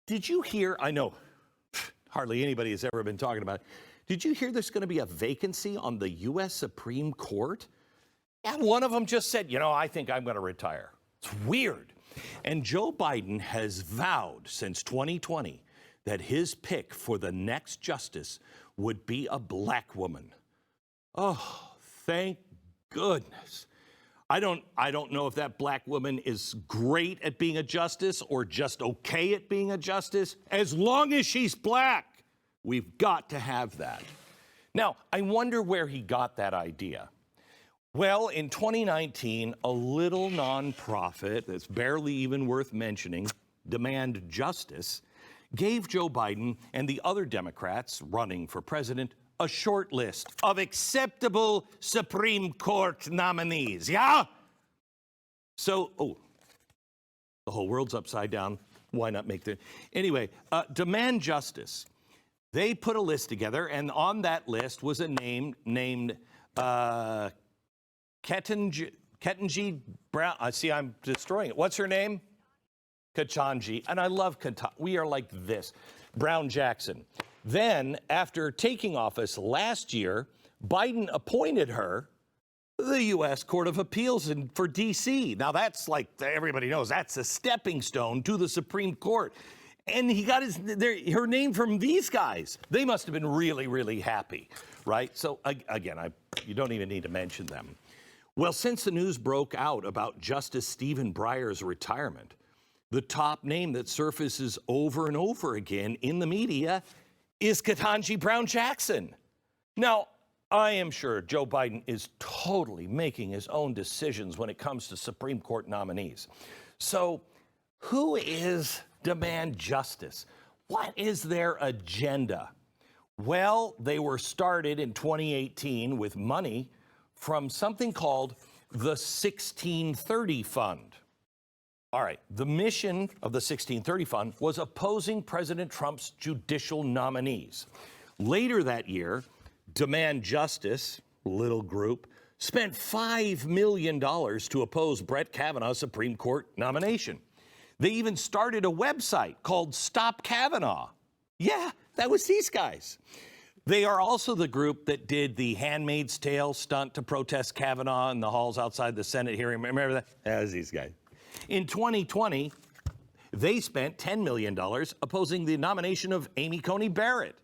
Did you hear, I know hardly anybody has ever been talking about it. Did you hear there's going to be a vacancy on the U.S. Supreme Court? And one of them just said, I think I'm going to retire. It's weird. And Joe Biden has vowed since 2020 that his pick for the next justice would be a black woman. Oh, thank goodness. I don't know if that black woman is great at being a justice or just okay at being a justice. As long as she's black, we've got to have that. Now, I wonder where he got that idea. Well, in 2019, a little nonprofit that's barely even worth mentioning, Demand Justice, gave Joe Biden and the other Democrats running for president a short list of acceptable Supreme Court nominees, yeah? So, the whole world's upside down. Why not make the... Anyway, Demand Justice. They put a list together, and on that list was a name named Ketanji Brown. I see I'm destroying it. What's her name? Ketanji. And I love Ketanji. We are like this. Brown Jackson. Then, after taking office last year, Biden appointed her the U.S. Court of Appeals for D.C. Now, that's like, everybody knows, that's a stepping stone to the Supreme Court. And he got her name from these guys. They must have been really, really happy, right? So, again, you don't even need to mention them. Well, since the news broke out about Justice Stephen Breyer's retirement, the top name that surfaces over and over again in the media is Ketanji Brown Jackson. Now, I am sure Joe Biden is totally making his own decisions when it comes to Supreme Court nominees. So, who is Demand Justice? What is their agenda? Well, they were started in 2018 with money from something called the 1630 Fund. All right, the mission of the 1630 Fund was opposing President Trump's judicial nominees. Later that year, Demand Justice, little group, spent $5 million to oppose Brett Kavanaugh's Supreme Court nomination. They even started a website called Stop Kavanaugh. Yeah, that was these guys. They are also the group that did the Handmaid's Tale stunt to protest Kavanaugh in the halls outside the Senate hearing. Remember that? That was these guys. In 2020, they spent $10 million opposing the nomination of Amy Coney Barrett.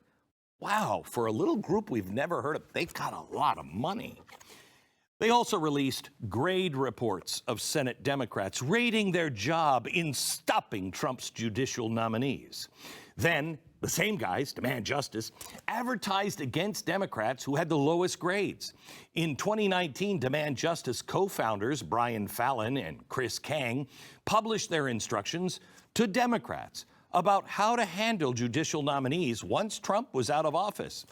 Wow, for a little group we've never heard of, they've got a lot of money. They also released grade reports of Senate Democrats rating their job in stopping Trump's judicial nominees. Then, the same guys, Demand Justice, advertised against Democrats who had the lowest grades. In 2019, Demand Justice co-founders Brian Fallon and Chris Kang published their instructions to Democrats about how to handle judicial nominees once Trump was out of office.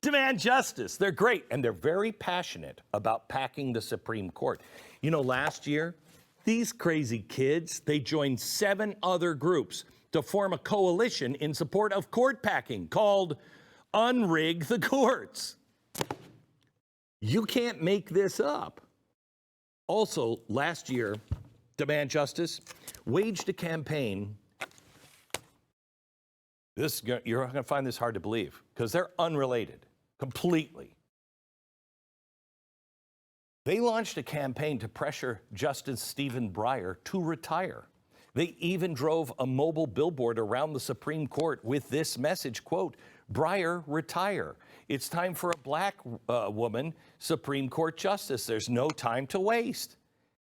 Demand Justice, they're great, and they're very passionate about packing the Supreme Court. You know, last year, these crazy kids, they joined 7 other groups to form a coalition in support of court packing called Unrig the Courts. You can't make this up. Also, last year, Demand Justice waged a campaign. You're going to find this hard to believe because they're unrelated completely. They launched a campaign to pressure Justice Stephen Breyer to retire. They even drove a mobile billboard around the Supreme Court with this message, quote, "Breyer, retire. It's time for a black woman Supreme Court justice. There's no time to waste."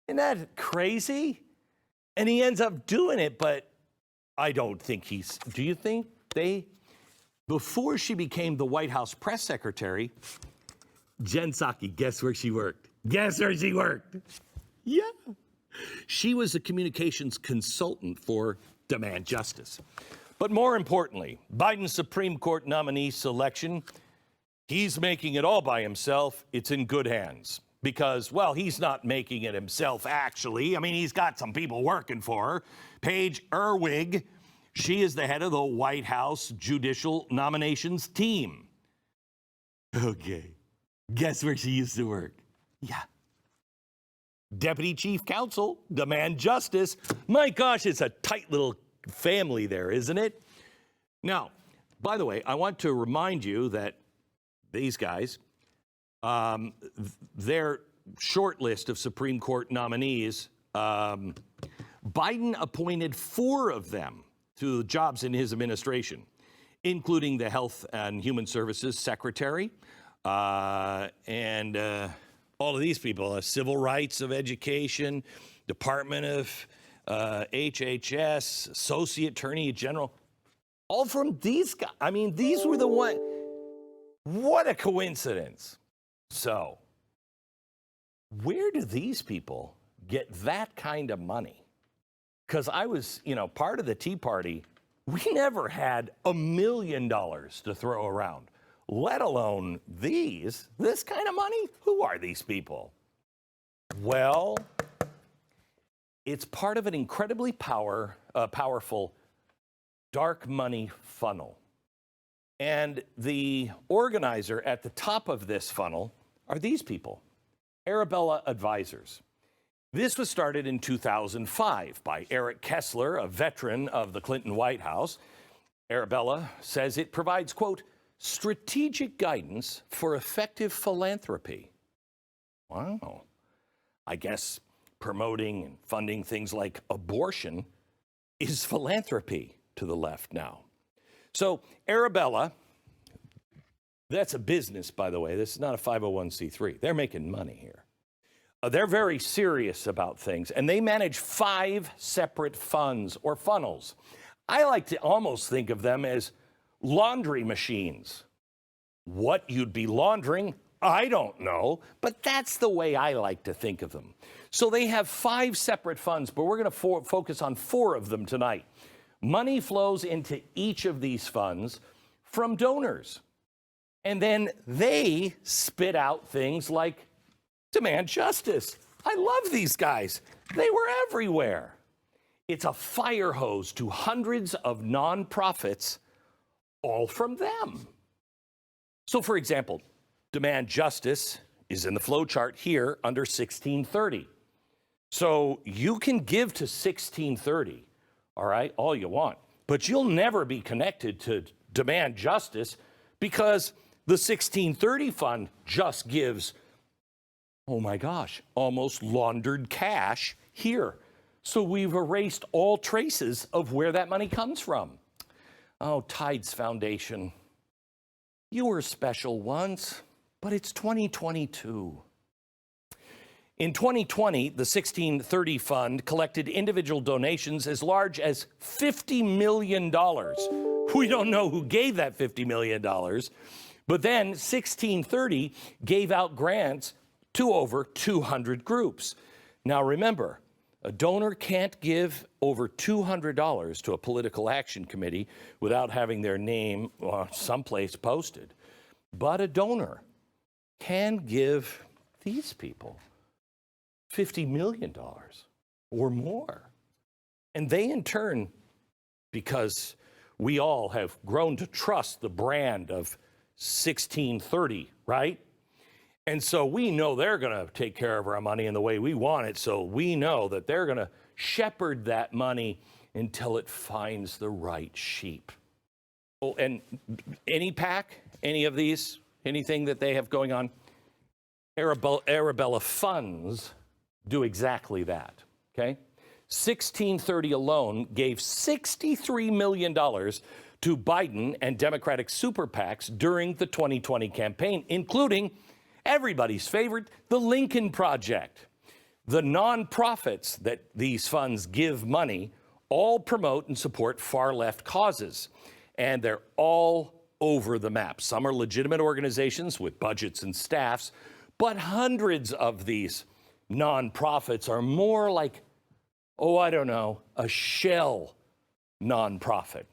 Isn't that crazy? And he ends up doing it, but I don't think do you think before she became the White House press secretary, Jen Psaki, guess where she worked? Guess where she worked? Yeah. She was a communications consultant for Demand Justice. But more importantly, Biden's Supreme Court nominee selection, he's making it all by himself. It's in good hands because, well, he's not making it himself, actually. I mean, he's got some people working for her. Paige Irwig, she is the head of the White House Judicial Nominations Team. Okay. Guess where she used to work? Yeah. Deputy Chief Counsel, Demand Justice. My gosh, it's a tight little family there, isn't it? Now, by the way, I want to remind you that these guys, their short list of Supreme Court nominees, Biden appointed 4 of them to jobs in his administration, including the Health and Human Services Secretary, and all of these people, Civil Rights of Education, Department of HHS, Associate Attorney General, all from these guys. I mean, these were the ones. What a coincidence. So, where do these people get that kind of money? Because I was, part of the Tea Party. We never had $1 million to throw around, let alone this kind of money. Who are these people? Well, it's part of an incredibly powerful dark money funnel. And the organizer at the top of this funnel are these people, Arabella Advisors. This was started in 2005 by Eric Kessler, a veteran of the Clinton White House. Arabella says it provides, quote, strategic guidance for effective philanthropy. Wow. I guess promoting and funding things like abortion is philanthropy to the left now. So Arabella, that's a business, by the way. This is not a 501c3. They're making money here. They're very serious about things, and they manage 5 separate funds or funnels. I like to almost think of them as laundry machines. What you'd be laundering, I don't know, but that's the way I like to think of them. So they have 5 separate funds, but we're going to focus on 4 of them tonight. Money flows into each of these funds from donors. And then they spit out things like demand justice. I love these guys. They were everywhere. It's a fire hose to hundreds of nonprofits, all from them. So, for example, demand justice is in the flow chart here under 1630. So you can give to 1630, all right, all you want, but you'll never be connected to demand justice because the 1630 fund just gives, oh my gosh, almost laundered cash here. So we've erased all traces of where that money comes from. Oh, Tides Foundation, you were special once, but it's 2022. In 2020, the 1630 fund collected individual donations as large as $50 million. We don't know who gave that $50 million, but then 1630 gave out grants to over 200 groups. Now remember, a donor can't give over $200 to a political action committee without having their name someplace posted. But a donor can give these people $50 million or more. And they in turn, because we all have grown to trust the brand of 1630, right? And so we know they're going to take care of our money in the way we want it. So we know that they're going to shepherd that money until it finds the right sheep. Oh, and any PAC, any of these, anything that they have going on, Arabella funds do exactly that, okay? 1630 alone gave $63 million to Biden and Democratic super PACs during the 2020 campaign, including everybody's favorite, the Lincoln Project. The nonprofits that these funds give money all promote and support far-left causes, and they're all over the map. Some are legitimate organizations with budgets and staffs, but hundreds of these nonprofits are more like, oh, I don't know, a shell nonprofit,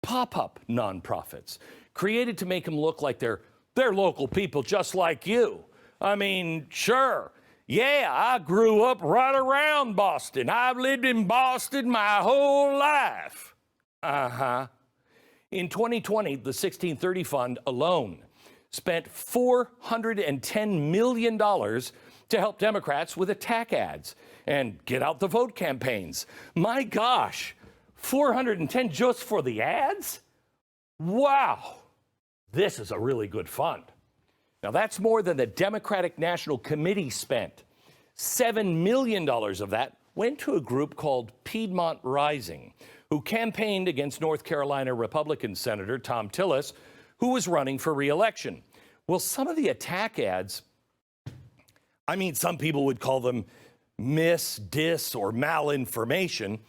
pop-up nonprofits, created to make them look like they're local people just like you. I mean, sure, yeah, I grew up right around Boston. I've lived in Boston my whole life. In 2020, the 1630 Fund alone spent $410 million to help Democrats with attack ads and get out the vote campaigns. My gosh, $410 just for the ads? Wow, this is a really good fund. Now, that's more than the Democratic National Committee spent. $7 million of that went to a group called Piedmont Rising, who campaigned against North Carolina Republican Senator Tom Tillis, who was running for re-election. Well, some of the attack ads, I mean, some people would call them mis, dis, or malinformation.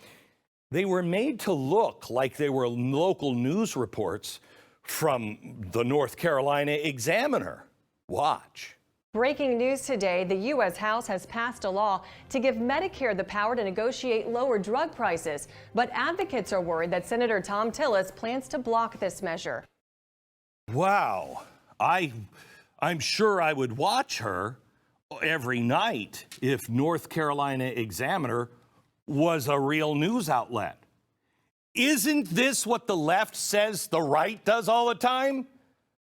They were made to look like they were local news reports from the North Carolina Examiner. Watch. Breaking news today, the U.S. House has passed a law to give Medicare the power to negotiate lower drug prices. But advocates are worried that Senator Tom Tillis plans to block this measure. Wow. I'm sure I would watch her every night if North Carolina Examiner was a real news outlet. Isn't this what the left says the right does all the time?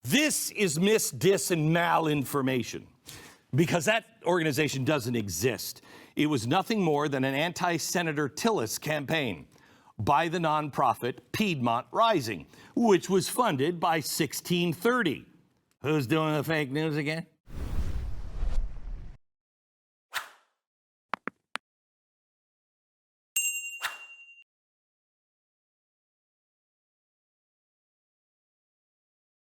This is mis, dis, and malinformation, because that organization doesn't exist. It was nothing more than an anti-Senator Tillis campaign by the nonprofit Piedmont Rising, which was funded by 1630. Who's doing the fake news again?